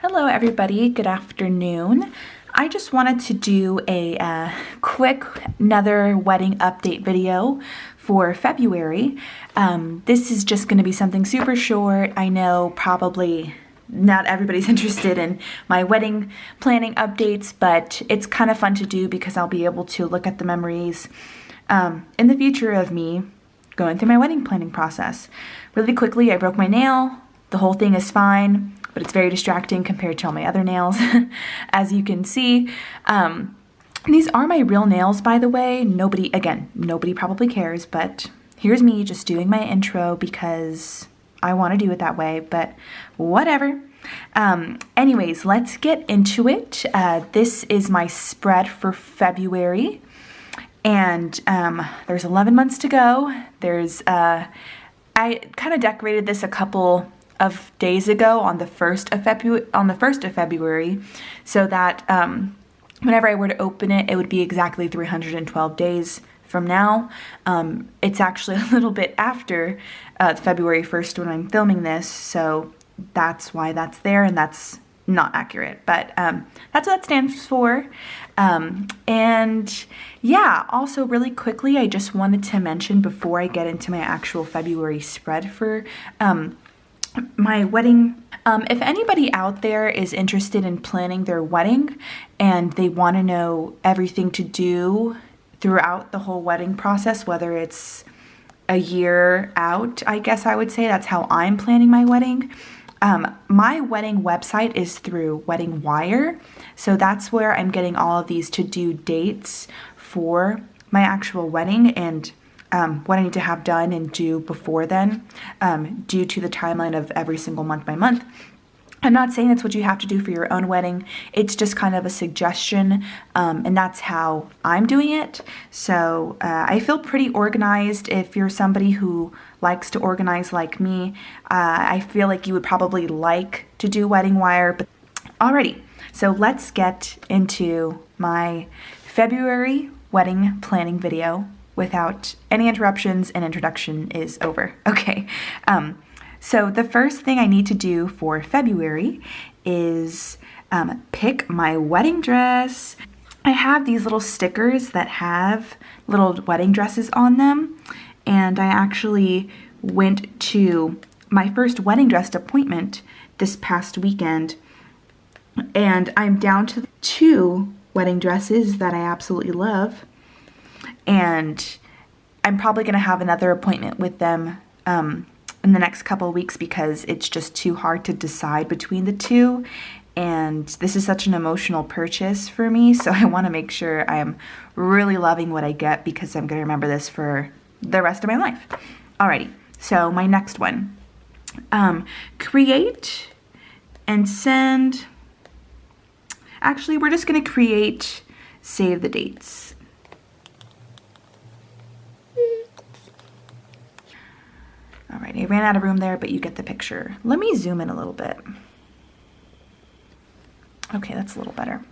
Hello everybody, good afternoon. I just wanted to do a quick another wedding update video for February. This is just going to be something super short. I know probably not everybody's interested in my wedding planning updates, but it's kind of fun to do because I'll be able to look at the memories in the future of me going through my wedding planning process. Really quickly, I broke my nail. The whole thing is fine, but it's very distracting compared to all my other nails, as you can see. These are my real nails, by the way. Nobody probably cares, but here's me just doing my intro because I want to do it that way, but whatever. Anyways, let's get into it. This is my spread for February, and there's 11 months to go. I kind of decorated this a couple of days ago on the 1st of February, so that whenever I were to open it, it would be exactly 312 days from now. It's actually a little bit after February 1st when I'm filming this, so that's why that's there, and that's not accurate, but that's what that stands for. And yeah, also really quickly, I just wanted to mention before I get into my actual February spread for my wedding, if anybody out there is interested in planning their wedding and they want to know everything to do throughout the whole wedding process, whether it's a year out, I guess I would say that's how I'm planning my wedding. My wedding website is through Wedding Wire, so that's where I'm getting all of these to-do dates for my actual wedding and what I need to have done and do before then, due to the timeline of every single month by month. I'm not saying that's what you have to do for your own wedding. It's just kind of a suggestion, and that's how I'm doing it. So I feel pretty organized. If you're somebody who likes to organize like me, I feel like you would probably like to do Wedding Wire. But alrighty, so let's get into my February wedding planning video without any interruptions, and introduction is over. Okay. So the first thing I need to do for February is pick my wedding dress. I have these little stickers that have little wedding dresses on them, and I actually went to my first wedding dress appointment this past weekend, and I'm down to 2 wedding dresses that I absolutely love, and I'm probably going to have another appointment with them in the next couple of weeks because it's just too hard to decide between the 2, and this is such an emotional purchase for me, so I want to make sure I am really loving what I get because I'm going to remember this for the rest of my life. Alrighty, so my next one. Create and send. Actually, we're just going to create save the dates. All right, I ran out of room there, but you get the picture. Let me zoom in a little bit. Okay, that's a little better.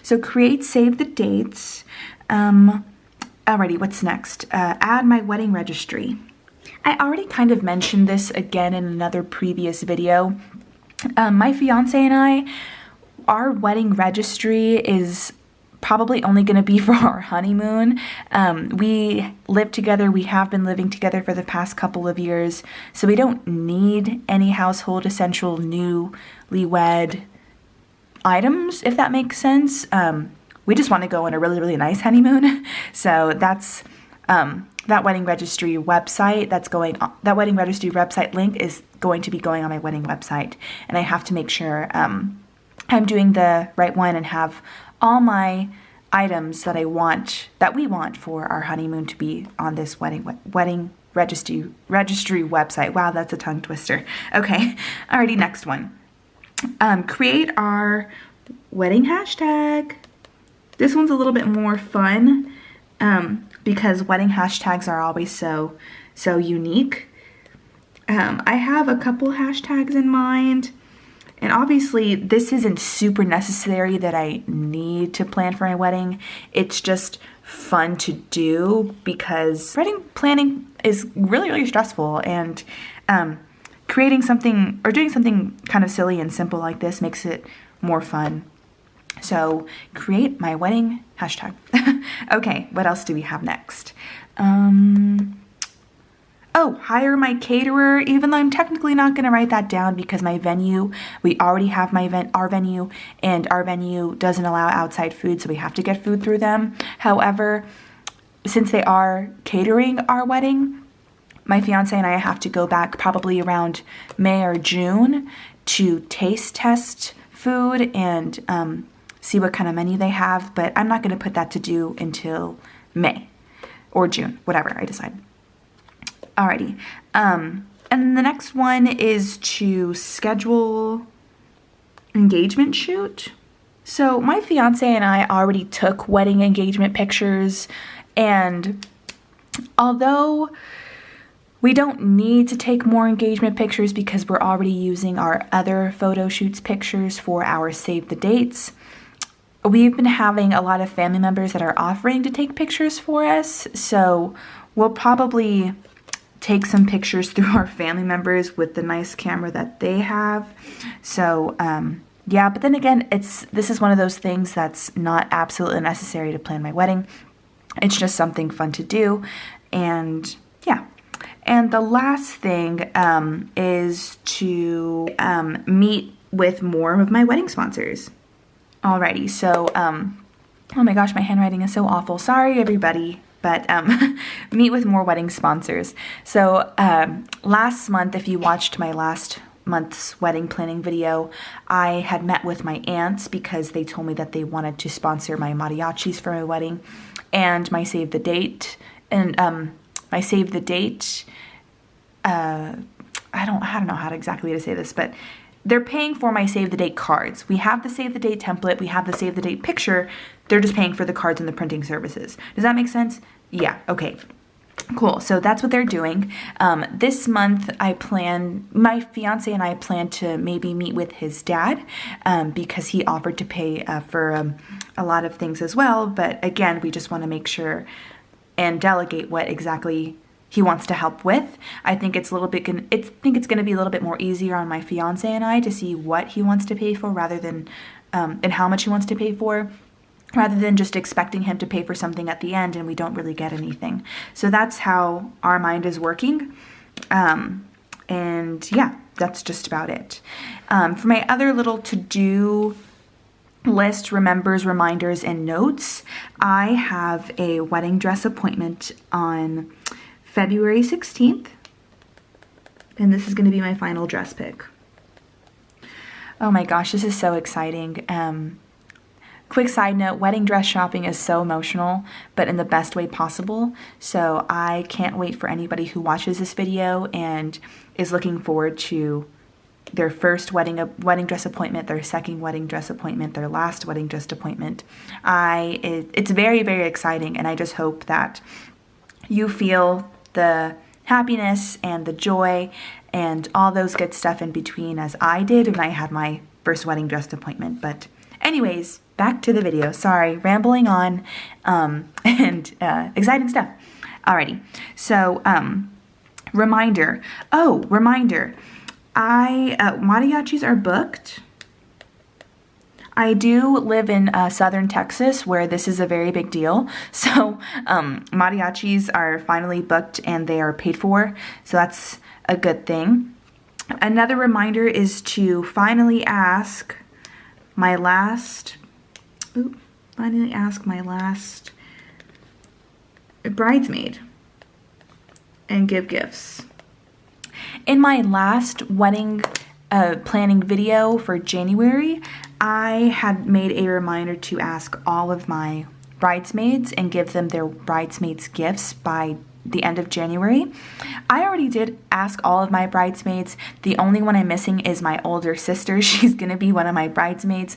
So create, save the dates. Alrighty, what's next? Add my wedding registry. I already kind of mentioned this again in another previous video. My fiance and I, our wedding registry is probably only going to be for our honeymoon. We live together. We have been living together for the past couple of years, so we don't need any household essential newlywed items, if that makes sense. We just want to go on a really, really nice honeymoon. So that's that wedding registry website that wedding registry website link is going to be going on my wedding website, and I have to make sure I'm doing the right one and have all my items that we want for our honeymoon to be on this wedding registry website. Wow, that's a tongue twister. Okay, alrighty, next one. Create our wedding hashtag. This one's a little bit more fun because wedding hashtags are always so unique. I have a couple hashtags in mind. And obviously, this isn't super necessary that I need to plan for my wedding. It's just fun to do because wedding planning is really, really stressful. And creating something or doing something kind of silly and simple like this makes it more fun. So create my wedding hashtag. Okay, what else do we have next? Oh, hire my caterer, even though I'm technically not going to write that down because my venue, we already have our venue, and our venue doesn't allow outside food, so we have to get food through them. However, since they are catering our wedding, my fiance and I have to go back probably around May or June to taste test food and see what kind of menu they have, but I'm not going to put that to do until May or June, whatever I decide. Alrighty, and the next one is to schedule engagement shoot. So my fiance and I already took wedding engagement pictures, and although we don't need to take more engagement pictures because we're already using our other photo shoots pictures for our save the dates, we've been having a lot of family members that are offering to take pictures for us, so we'll probably take some pictures through our family members with the nice camera that they have. So yeah, but then again, this is one of those things that's not absolutely necessary to plan my wedding. It's just something fun to do, and yeah. And the last thing is to meet with more of my wedding sponsors. Alrighty, so oh my gosh, my handwriting is so awful. Sorry, everybody. But meet with more wedding sponsors. So last month, if you watched my last month's wedding planning video, I had met with my aunts because they told me that they wanted to sponsor my mariachis for my wedding and my save the date. And my save the date, I don't know how exactly to say this, but they're paying for my save the date cards. We have the save the date template, we have the save the date picture. They're just paying for the cards and the printing services. Does that make sense? Yeah, okay. Cool, so that's what they're doing. This month my fiance and I plan to maybe meet with his dad because he offered to pay for a lot of things as well. But again, we just want to make sure and delegate what exactly he wants to help with. I think it's going to be a little bit more easier on my fiance and I to see what he wants to pay for rather than and how much he wants to pay for, rather than just expecting him to pay for something at the end and we don't really get anything. So that's how our mind is working. And yeah, that's just about it. For my other little to-do list, reminders, and notes, I have a wedding dress appointment on February 16th. And this is going to be my final dress pick. Oh my gosh, this is so exciting. Quick side note, wedding dress shopping is so emotional, but in the best way possible. So I can't wait for anybody who watches this video and is looking forward to their first wedding dress appointment, their second wedding dress appointment, their last wedding dress appointment. It's very, very exciting, and I just hope that you feel the happiness and the joy and all those good stuff in between as I did when I had my first wedding dress appointment. But anyways, back to the video. Sorry, rambling on, and exciting stuff. Alrighty, so reminder. Mariachis are booked. I do live in southern Texas where this is a very big deal. So mariachis are finally booked and they are paid for. So that's a good thing. Another reminder is to finally ask my last bridesmaid and give gifts. In my last wedding planning video for January, I had made a reminder to ask all of my bridesmaids and give them their bridesmaids gifts by the end of January. I already did ask all of my bridesmaids. The only one I'm missing is my older sister. She's gonna be one of my bridesmaids.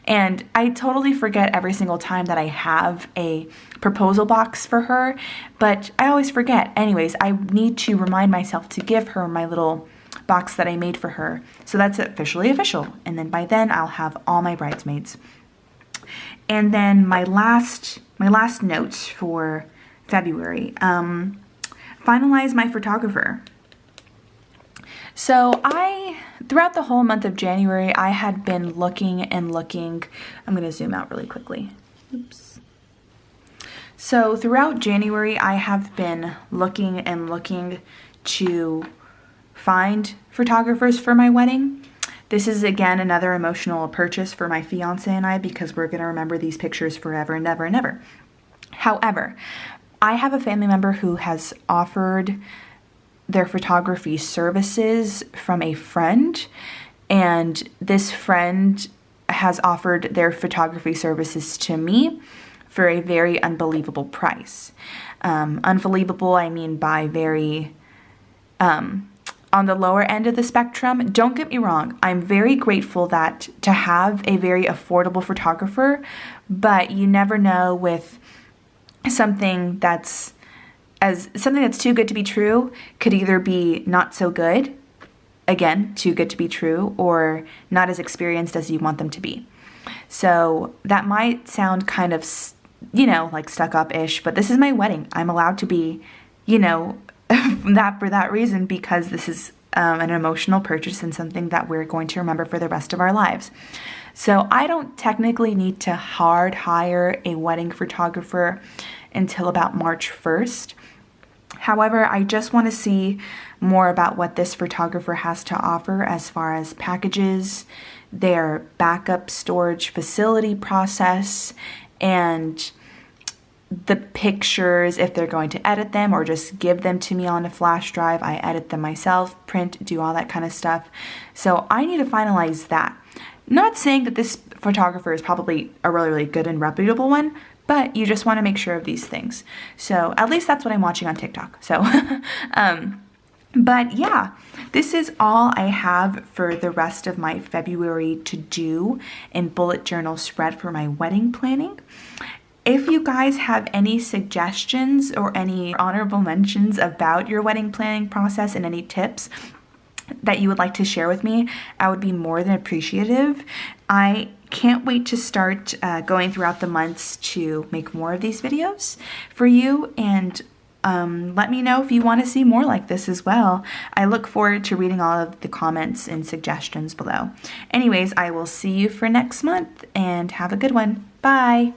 And I totally forget every single time that I have a proposal box for her, but I always forget. Anyways, I need to remind myself to give her my little box that I made for her. So that's officially official. And then by then I'll have all my bridesmaids. And then my last notes for February, finalize my photographer. So throughout the whole month of January, I had been looking and looking. I'm going to zoom out really quickly. Oops. So throughout January, I have been looking and looking to find photographers for my wedding. This is again another emotional purchase for my fiance and I, because we're going to remember these pictures forever and ever and ever. However, I have a family member who has offered their photography services from a friend, and this friend has offered their photography services to me for a very unbelievable price. Unbelievable, I mean by very on the lower end of the spectrum. Don't get me wrong, I'm very grateful to have a very affordable photographer, but you never know with something that's too good to be true. Could either be not so good, again, too good to be true, or not as experienced as you want them to be. So that might sound kind of, like stuck up-ish, but this is my wedding. I'm allowed to be, that for that reason, because this is an emotional purchase and something that we're going to remember for the rest of our lives. So I don't technically need to hard hire a wedding photographer until about March 1st. However, I just want to see more about what this photographer has to offer as far as packages, their backup storage facility process, and the pictures, if they're going to edit them or just give them to me on a flash drive. I edit them myself, print, do all that kind of stuff. So I need to finalize that. Not saying that this photographer is probably a really, really good and reputable one, but you just want to make sure of these things. So at least that's what I'm watching on TikTok. So, but yeah, this is all I have for the rest of my February to-do and bullet journal spread for my wedding planning. If you guys have any suggestions or any honorable mentions about your wedding planning process and any tips that you would like to share with me, I would be more than appreciative. I can't wait to start going throughout the months to make more of these videos for you, and let me know if you want to see more like this as well. I look forward to reading all of the comments and suggestions below. Anyways, I will see you for next month, and have a good one. Bye!